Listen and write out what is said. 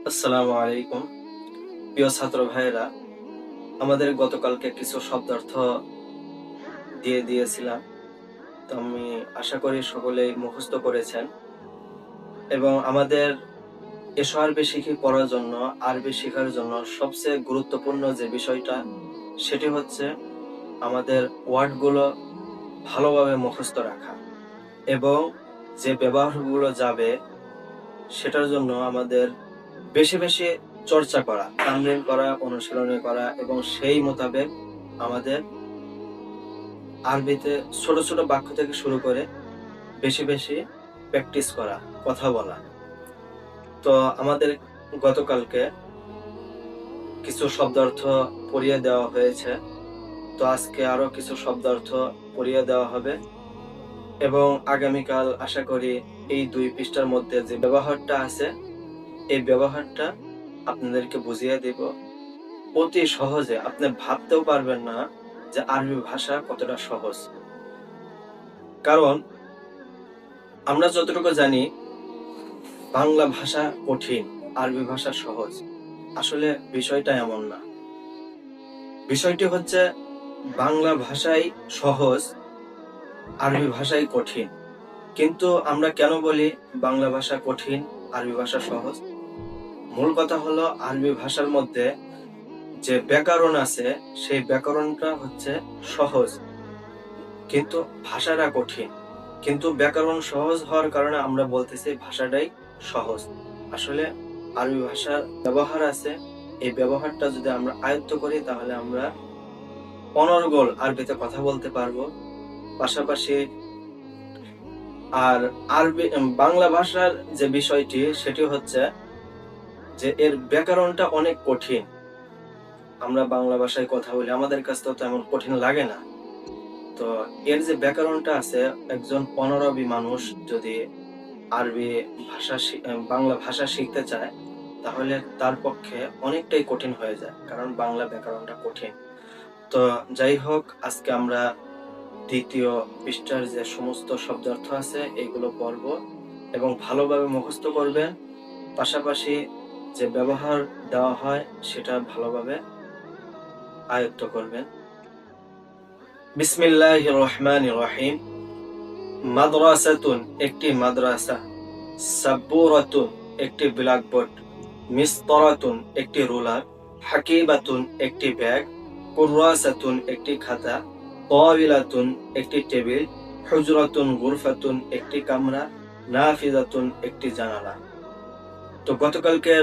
আসসালামু আলাইকুম। প্রিয় ছাত্র ভাইয়েরা, আমাদের গতকালকে কিছু শব্দার্থ দিয়ে দিয়েছিলাম। তো আমি আশা করি সকলেই মুখস্থ করেছেন এবং আমাদের এসো আরবি শিখি পড়ার জন্য, আরবি শেখার জন্য সবচেয়ে গুরুত্বপূর্ণ যে বিষয়টা সেটি হচ্ছে আমাদের ওয়ার্ডগুলো ভালোভাবে মুখস্থ রাখা এবং যে ব্যবহারগুলো যাবে সেটার জন্য আমাদের বেশি বেশি চর্চা করা, তামরীন করা, অনুশীলনী করা এবং সেই মোতাবেক আমাদের আরবিতে ছোট ছোট বাক্য থেকে শুরু করে বেশি বেশি প্র্যাকটিস করা, কথা বলা। তো আমাদের গতকালকে কিছু শব্দার্থ পড়িয়ে দেওয়া হয়েছে, তো আজকে আরো কিছু শব্দার্থ পড়িয়ে দেওয়া হবে এবং আগামীকাল আশা করি এই 2 পৃষ্ঠার মধ্যে যে ব্যবহারটা আছে এই ব্যবহারটা আপনাদেরকে বুঝিয়ে দিব অতি সহজে। আপনি ভাবতেও পারবেন না যে আরবি ভাষা কতটা সহজ। কারণ আমরা যতটুকু জানি বাংলা ভাষা কঠিন, আরবি ভাষা সহজ। আসলে বিষয়টা এমন না। বিষয়টি হচ্ছে বাংলা ভাষাই সহজ, আরবি ভাষাই কঠিন। কিন্তু আমরা কেন বলি বাংলা ভাষা কঠিন, আরবি ভাষা সহজ? মূল কথা হলো আরবি ভাষার মধ্যে যে ব্যাকরণ আছে সেই ব্যাকরণটা হচ্ছে সহজ, কিন্তু ভাষাটা কঠিন। কিন্তু ব্যাকরণ সহজ হওয়ার কারণে আমরা বলতেছি ভাষাটাই সহজ। আসলে আরবি ভাষার ব্যবহার আছে, এই ব্যবহারটা যদি আমরা আয়ত্ত করি তাহলে আমরা অনর্গল আরবিতে কথা বলতে পারবো। পাশাপাশি আর আরবি বাংলা ভাষার যে বিষয়টি সেটি হচ্ছে যে এর ব্যাকরণটা অনেক কঠিন। আমরা বাংলা ভাষায় কথা বলি, আমাদের কাছে তো তেমন কঠিন লাগে না। তো এর যে ব্যাকরণটা আছে, একজন অনরবি মানুষ যদি আরবি ভাষা বাংলা ভাষা শিখতে চায় তাহলে তার পক্ষে অনেকটাই কঠিন হয়ে যায়, কারণ বাংলা ব্যাকরণটা কঠিন। তো যাই হোক, আজকে আমরা 2য় পৃষ্ঠার যে সমস্ত শব্দার্থ আছে এগুলো পড়ব এবং ভালোভাবে মুখস্থ করবেন। পাশাপাশি যে ব্যবহার দেওয়া হয় সেটা ভালোভাবে আয়ত্ত করবেন। বিসমিল্লাহির রহমানির রহিম। মাদ্রাসাতুন একটি মাদ্রাসা, সাব্বুরাতুন একটি ব্ল্যাকবোর্ড, মিসতরাতুন একটি রুলার, হাকিবাতুন একটি ব্যাগ, কুররাসাতুন একটি খাতা, তাওবিলাতুন একটি টেবিল, হুজরাতুন গুরফাতুন একটি কামরা, নাফিজাতুন একটি জানালা। তো গতকালকে